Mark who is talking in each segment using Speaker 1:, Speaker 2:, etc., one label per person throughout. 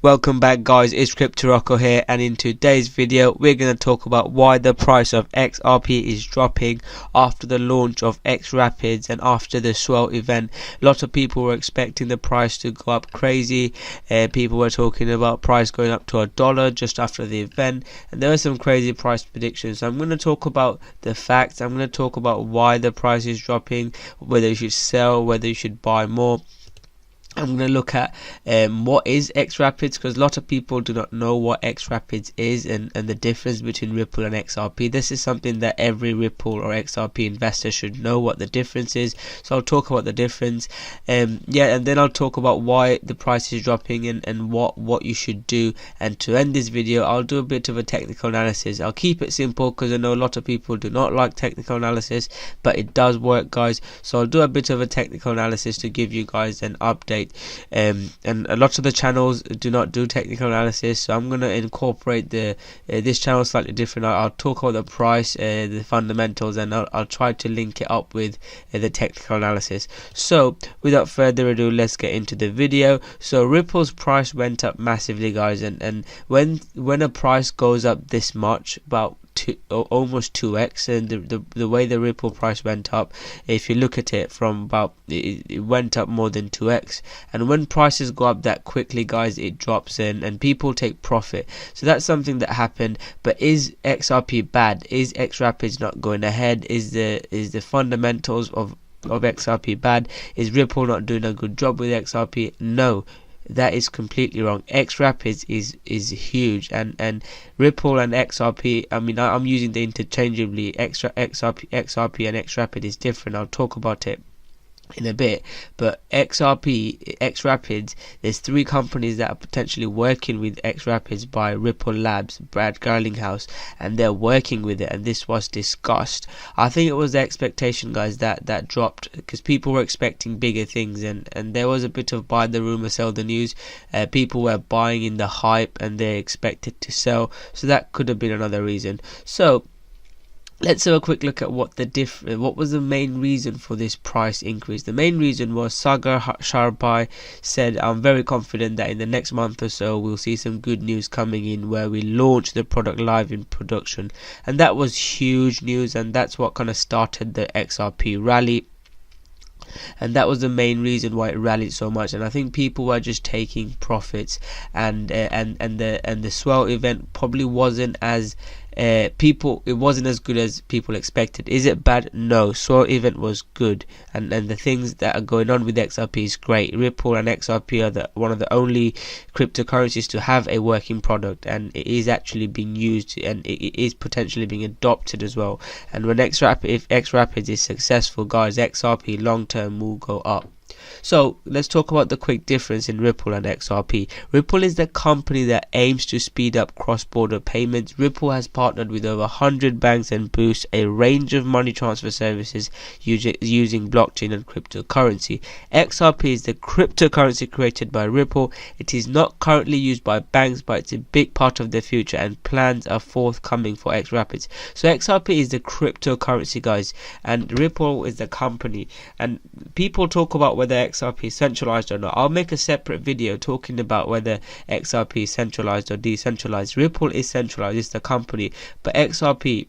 Speaker 1: Welcome back guys, it's CryptoRocco here, and in today's video we're going to talk about why the price of XRP is dropping after the launch of X Rapids and after the swell event. A lot of people were expecting the price to go up crazy. People were talking about price going up to $1 just after the event, and there were some crazy price predictions. So I'm going to talk about the facts. I'm going to talk about why the price is dropping, whether you should sell, whether you should buy more. I'm going to look at what is X Rapids, because a lot of people do not know what X Rapids is and the difference between Ripple and XRP. This is something that every Ripple or XRP investor should know what the difference is. So I'll talk about the difference, and then I'll talk about why the price is dropping and what you should do. And to end this video, I'll do a bit of a technical analysis. I'll keep it simple because I know a lot of people do not like technical analysis, but it does work, guys. So I'll do a bit of a technical analysis to give you guys an update. And a lot of the channels do not do technical analysis, so I'm going to incorporate this channel slightly different. I'll talk about the price, the fundamentals, and I'll try to link it up with the technical analysis. So without further ado, let's get into the video. So Ripple's price went up massively, guys, and when a price goes up this much, about almost 2x, and the way the Ripple price went up, if you look at it from about, it went up more than 2x. And when prices go up that quickly, guys, it drops in and people take profit. So that's something that happened. But is XRP bad? Is X Rapids not going ahead? Is the fundamentals of XRP bad? Is Ripple not doing a good job with XRP? No, that is completely wrong. X Rapids is huge, and Ripple and XRP, I mean, I'm using the interchangeably. XRP and X Rapid is different. I'll talk about it in a bit. But X Rapids, there's 3 companies that are potentially working with X Rapids by Ripple Labs, Brad Garlinghouse, and they're working with it, and this was discussed. I think it was the expectation, guys, that dropped, because people were expecting bigger things, and there was a bit of buy the rumor, sell the news. People were buying in the hype and they expected to sell, so that could have been another reason. So let's have a quick look at what was the main reason for this price increase. The main reason was Sagar Sharpai said, "I'm very confident that in the next month or so we'll see some good news coming in where we launch the product live in production." And that was huge news, and that's what kind of started the XRP rally. And that was the main reason why it rallied so much. And I think people were just taking profits, and the swell event probably wasn't as it wasn't as good as people expected. Is it bad? No, swell event was good, and the things that are going on with XRP is great. Ripple and XRP are one of the only cryptocurrencies to have a working product, and it is actually being used, and it is potentially being adopted as well. And when if X Rapids is successful, guys, XRP long term will go up. So let's talk about the quick difference in Ripple and XRP. Ripple is the company that aims to speed up cross-border payments. Ripple has partnered with over 100 banks and boosts a range of money transfer services using blockchain and cryptocurrency. XRP is the cryptocurrency created by Ripple. It is not currently used by banks, but it's a big part of the future, and plans are forthcoming for X Rapids. So XRP is the cryptocurrency, guys, and Ripple is the company. And people talk about whether XRP is centralized or not. I'll make a separate video talking about whether XRP is centralized or decentralized. Ripple is centralized, it's the company, but XRP,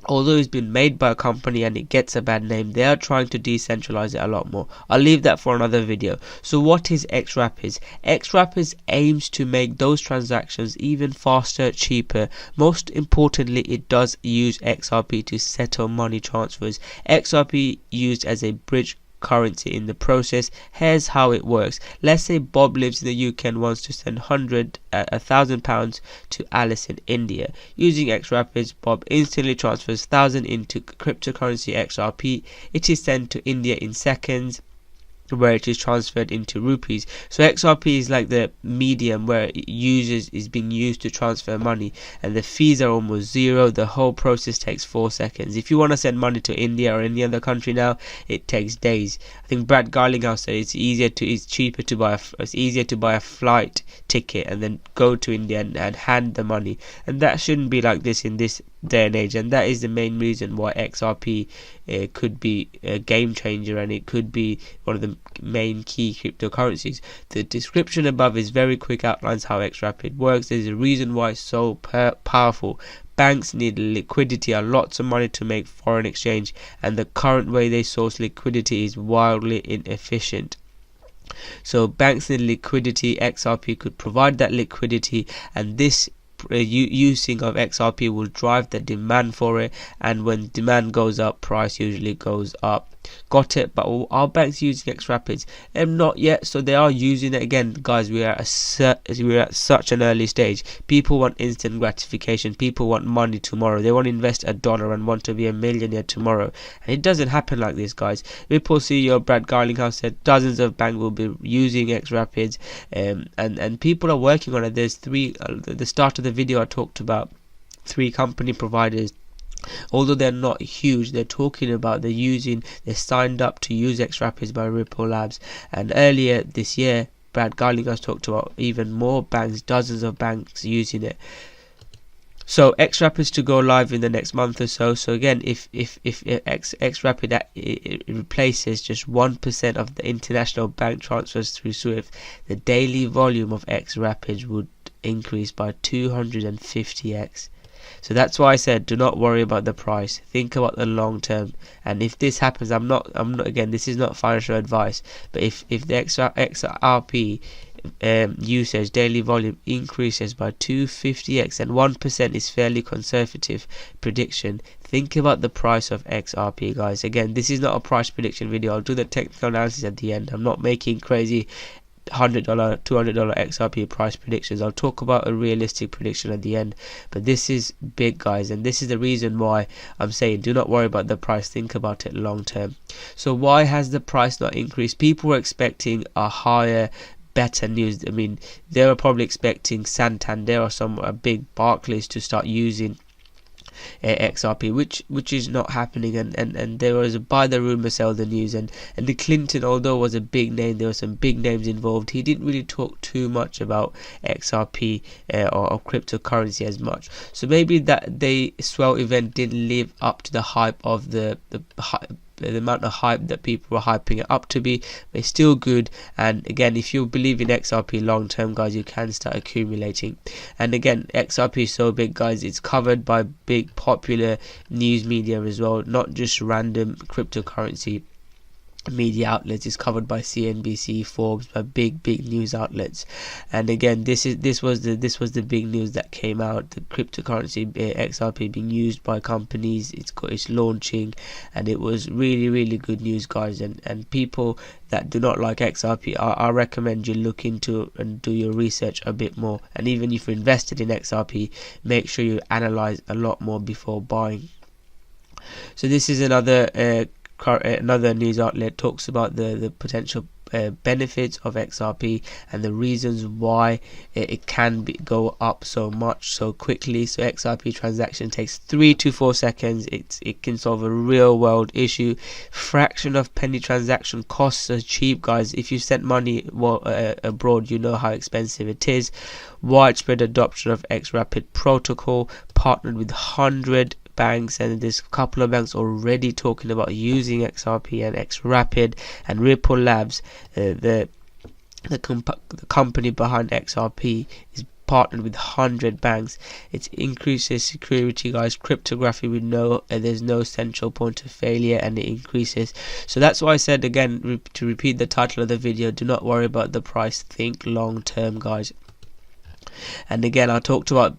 Speaker 1: although it's been made by a company and it gets a bad name, they are trying to decentralize it a lot more. I'll leave that for another video. So what is X Rapids? X Rapids aims to make those transactions even faster, cheaper. Most importantly, it does use XRP to settle money transfers. XRP used as a bridge currency in the process. Here's how it works. Let's say Bob lives in the UK and wants to send £1,000 to Alice in India. Using X Rapids, Bob instantly transfers 1,000 into cryptocurrency XRP. It is sent to India in seconds, where it is transferred into rupees. So XRP is like the medium where it is being used to transfer money, and the fees are almost zero. The whole process takes 4 seconds. If you want to send money to India or any other country now, it takes days. I think Brad Garlinghouse said it's easier to buy a flight ticket and then go to India and hand the money, and that shouldn't be like this in this day and age, and that is the main reason why XRP could be a game changer, and it could be one of the main key cryptocurrencies. The description above is very quick, outlines how XRapid works. There's a reason why it's so powerful. Banks need liquidity and lots of money to make foreign exchange, and the current way they source liquidity is wildly inefficient. So banks need liquidity. XRP could provide that liquidity, and this using of XRP will drive the demand for it, and when demand goes up, price usually goes up. Got it? But are banks using XRapids? Not yet. So they are using it. Again, guys, we're at such an early stage. People want instant gratification. People want money tomorrow. They want to invest $1 and want to be a millionaire tomorrow, and it doesn't happen like this, guys. Ripple CEO Brad Garlinghouse said dozens of banks will be using XRapids, and people are working on it. There's three. At the start of the video, I talked about 3 company providers. Although they're not huge, they're talking about they're signed up to use XRapids by Ripple Labs. And earlier this year, Brad Garlinghouse talked about even more banks, dozens of banks using it. So XRapid to go live in the next month or so. So again, if XRapid it replaces just 1% of the international bank transfers through SWIFT, the daily volume of XRapid would increase by 250x. So that's why I said do not worry about the price, think about the long term. And if this happens, I'm not again, this is not financial advice, but if the XRP usage daily volume increases by 250x, and 1% is fairly conservative prediction, think about the price of XRP, guys. Again, this is not a price prediction video. I'll do the technical analysis at the end. I'm not making crazy $100, $200 XRP price predictions. I'll talk about a realistic prediction at the end, but this is big, guys, and this is the reason why I'm saying do not worry about the price, think about it long term. So why has the price not increased? People were expecting a higher, better news. I mean, they were probably expecting Santander or some big Barclays to start using XRP, which is not happening, and there was a buy the rumor, sell the news, and the Clinton, although was a big name, there were some big names involved. He didn't really talk too much about XRP or cryptocurrency as much. So maybe that the swell event didn't live up to the hype of the amount of hype that people were hyping it up to be, but it's still good. And again, if you believe in XRP long term, guys, you can start accumulating. And again, XRP is so big, guys, it's covered by big popular news media as well, not just random cryptocurrency media outlets. Is covered by CNBC, Forbes, by big news outlets. And again, this was the big news that came out, the cryptocurrency XRP being used by companies. It's launching, and it was really good news, guys. And people that do not like XRP, I recommend you look into and do your research a bit more. And even if you're invested in XRP, make sure you analyze a lot more before buying. So this is another news outlet talks about the potential benefits of XRP and the reasons why it can go up so much so quickly. So XRP transaction takes 3 to 4 seconds. It can solve a real world issue. Fraction of penny transaction costs are cheap, guys. If you send money abroad, you know how expensive it is. Widespread adoption of XRapid protocol, partnered with 100 banks, and there's a couple of banks already talking about using XRP and XRapid. And Ripple Labs, the company behind XRP, is partnered with 100 banks. It increases security, guys, cryptography with there's no central point of failure, and it increases. So that's why I said, again, to repeat the title of the video, do not worry about the price, think long term, guys. And again, I talked about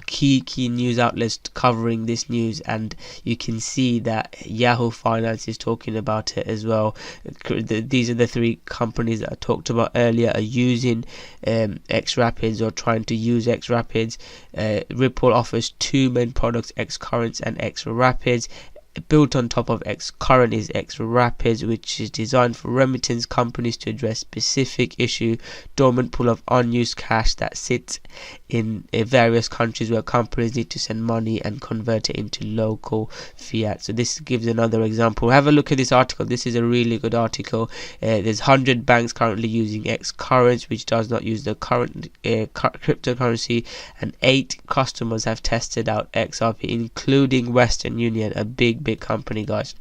Speaker 1: key news outlets covering this news, and you can see that Yahoo Finance is talking about it as well. These are the 3 companies that I talked about earlier are using XRapids or trying to use XRapids. Ripple offers 2 main products, XCurrents and XRapids. built on top of X Current is X Rapids, which is designed for remittance companies to address specific issue, dormant pool of unused cash that sits in various countries where companies need to send money and convert it into local fiat. So this gives another example. Have a look at this article. This is a really good article. There's 100 banks currently using X Current, which does not use the current cryptocurrency, and 8 customers have tested out XRP, including Western Union, a big company, guys.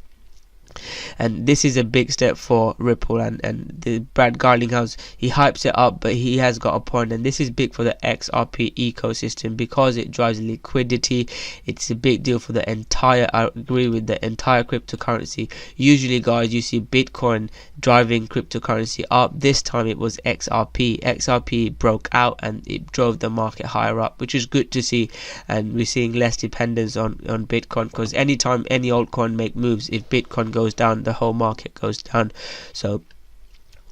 Speaker 1: And this is a big step for Ripple, and the Brad Garlinghouse, he hypes it up, but he has got a point, and this is big for the XRP ecosystem because it drives liquidity. It's a big deal for the entire, I agree with the entire cryptocurrency. Usually, guys, you see Bitcoin driving cryptocurrency up. This time it was XRP. XRP broke out and it drove the market higher up, which is good to see, and we're seeing less dependence on Bitcoin, because anytime any altcoin make moves, if Bitcoin goes down, the whole market goes down. So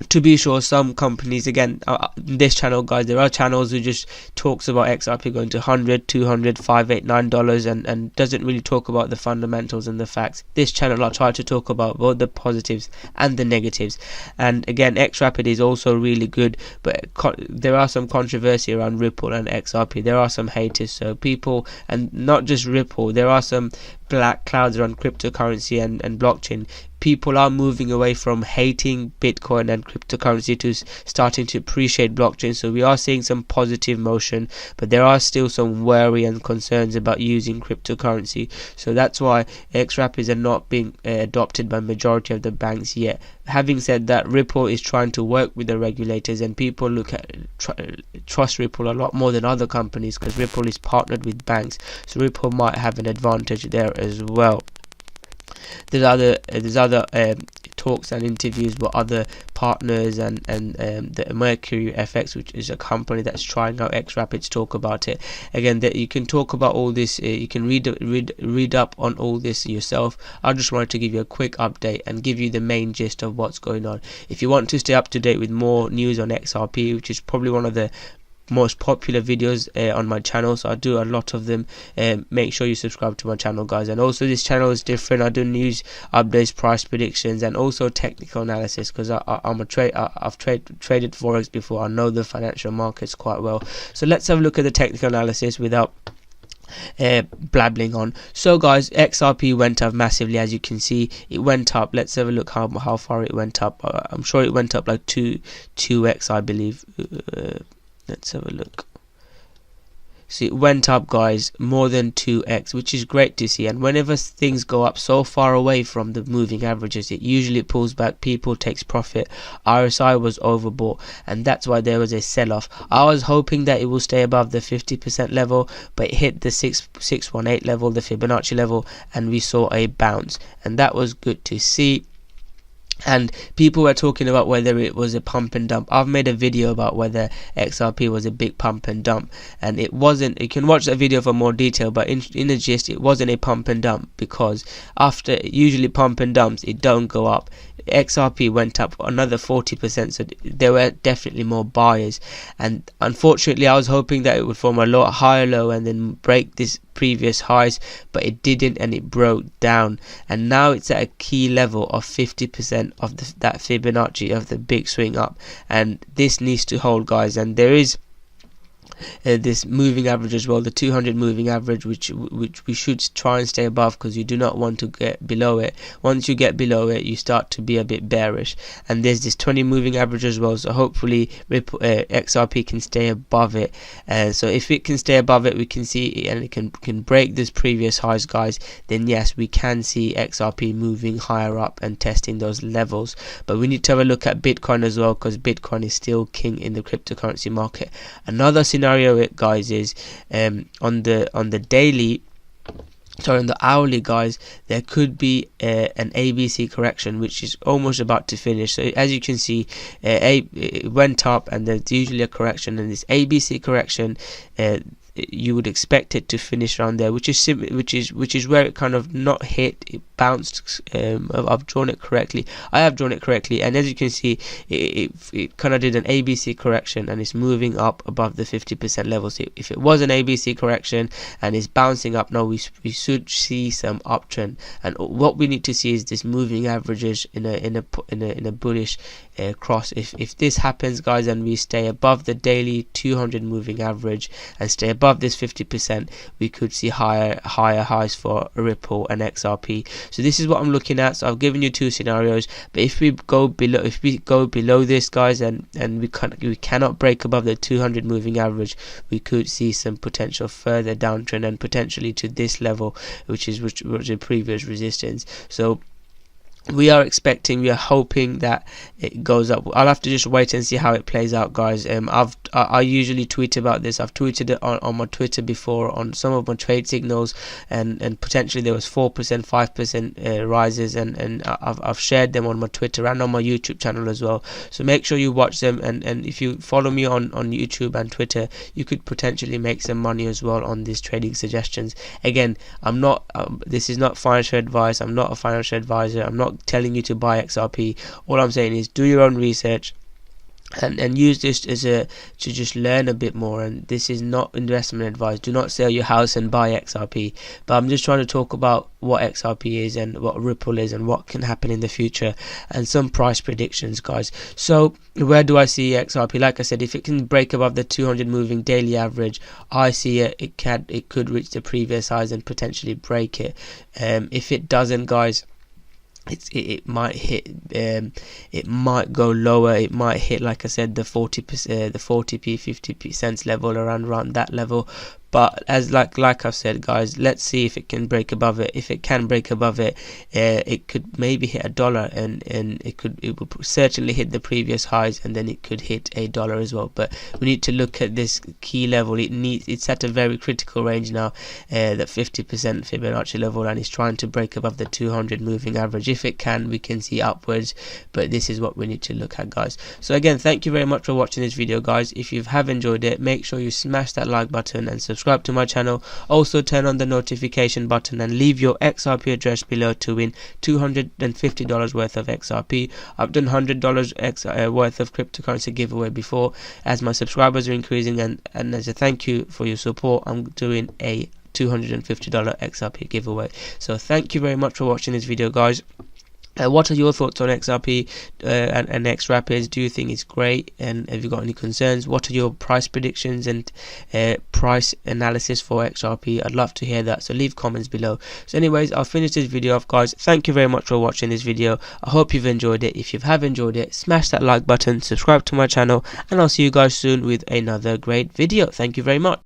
Speaker 1: to be sure, some companies, again, this channel, guys, there are channels who just talks about XRP going to 100, 200, 589 dollars, and doesn't really talk about the fundamentals and the facts. This channel, I try to talk about both the positives and the negatives. And again, XRapid is also really good, but there are some controversy around Ripple and XRP. There are some haters, so people, and not just Ripple, there are some black clouds around cryptocurrency and blockchain. People are moving away from hating Bitcoin and cryptocurrency to starting to appreciate blockchain. So we are seeing some positive motion, but there are still some worry and concerns about using cryptocurrency. So that's why XRapids are not being adopted by majority of the banks yet. Having said that, Ripple is trying to work with the regulators, and people trust Ripple a lot more than other companies because Ripple is partnered with banks. So Ripple might have an advantage there as well. There's other talks and interviews with other partners, and the Mercury FX, which is a company that's trying out XRapids, talk about it. Again, that you can talk about all this, you can read up on all this yourself. I just wanted to give you a quick update and give you the main gist of what's going on. If you want to stay up to date with more news on XRP, which is probably one of the most popular videos on my channel, so I do a lot of them, make sure you subscribe to my channel, guys. And also, this channel is different. I do news updates, price predictions, and also technical analysis, because I've traded forex before. I know the financial markets quite well. So let's have a look at the technical analysis without blabbling on. So guys, XRP went up massively. As you can see, it went up. Let's have a look how far it went up. I'm sure it went up like 2x, I believe. Let's have a look. So it went up, guys, more than 2x, which is great to see. And whenever things go up so far away from the moving averages, it usually pulls back. People takes profit. RSI was overbought, and that's why there was a sell-off. I was hoping that it will stay above the 50% level, but it hit the 618 level, the Fibonacci level, and we saw a bounce, and that was good to see. And people were talking about whether it was a pump and dump. I've made a video about whether XRP was a big pump and dump, and it wasn't. You can watch that video for more detail, but in the gist, it wasn't a pump and dump, because after usually pump and dumps, it don't go up. XRP went up another 40%, so there were definitely more buyers. And unfortunately, I was hoping that it would form a higher low and then break this previous highs, but it didn't, and it broke down. And now it's at a key level of 50% of that Fibonacci of the big swing up, and this needs to hold, guys. And there is this moving average as well, the 200 moving average, which we should try and stay above, because you do not want to get below it. Once you get below it, you start to be a bit bearish. And there's this 20 moving average as well, so hopefully XRP can stay above it. So if it can stay above it, we can see, and it can break this previous highs, guys, then yes, we can see XRP moving higher up and testing those levels. But we need to have a look at Bitcoin as well, because Bitcoin is still king in the cryptocurrency market. Another scenario, guys, is on the daily, sorry, on the hourly, guys, there could be an ABC correction, which is almost about to finish. So as you can see, it went up, and there's usually a correction, and this ABC correction, you would expect it to finish around there, which is where it kind of not hit, it bounced. I've drawn it correctly. I have drawn it correctly, and as you can see, it kind of did an ABC correction, and it's moving up above the 50% level. So if it was an ABC correction and it's bouncing up now, we should see some uptrend. And what we need to see is this moving averages in a bullish cross. If this happens, guys, and we stay above the daily 200 moving average and stay above this 50%, we could see higher highs for Ripple and XRP. So this is what I'm looking at. So I've given you two scenarios, but if we go below this, guys, and we cannot break above the 200 moving average, we could see some potential further downtrend, and potentially to this level, which was the previous resistance. So we are hoping that it goes up. I'll have to just wait and see how it plays out, guys. I usually tweet about this. I've tweeted it on my Twitter before on some of my trade signals, and potentially there was 4%, 5% rises, and I've shared them on my Twitter and on my YouTube channel as well. So make sure you watch them, and if you follow me on YouTube and Twitter, you could potentially make some money as well on these trading suggestions. Again, I'm not this is not financial advice. I'm not a financial advisor. I'm not telling you to buy XRP. All I'm saying is do your own research and use this as to just learn a bit more. And this is not investment advice. Do not sell your house and buy XRP. But I'm just trying to talk about what XRP is and what Ripple is and what can happen in the future, and some price predictions, guys. So where do I see XRP? Like I said, if it can break above the 200 moving daily average, I see it could reach the previous highs and potentially break it. If it doesn't, guys, it might hit, it might go lower. It might hit, like I said, the 40%, the 40p, 50p cents level, around that level. But as like I've said, guys, let's see if it can break above it. If it can break above it, it could maybe hit $1, and it will certainly hit the previous highs, and then it could hit $1 as well. But we need to look at this key level. It's at a very critical range now, that 50% Fibonacci level, and it's trying to break above the 200 moving average. If it can, we can see upwards, but this is what we need to look at, guys. So again, thank you very much for watching this video, guys. If you have enjoyed it, make sure you smash that like button and subscribe to my channel. Also turn on the notification button and leave your XRP address below to win $250 worth of XRP. I've done $100 worth of cryptocurrency giveaway before. As my subscribers are increasing, and as a thank you for your support, I'm doing a $250 XRP giveaway. So thank you very much for watching this video, guys. What are your thoughts on XRP and X Rapids? Do you think it's great? And have you got any concerns? What are your price predictions and price analysis for XRP? I'd love to hear that, so leave comments below. So anyways, I'll finish this video off, guys. Thank you very much for watching this video. I hope you've enjoyed it. If you have enjoyed it, smash that like button, subscribe to my channel, and I'll see you guys soon with another great video. Thank you very much.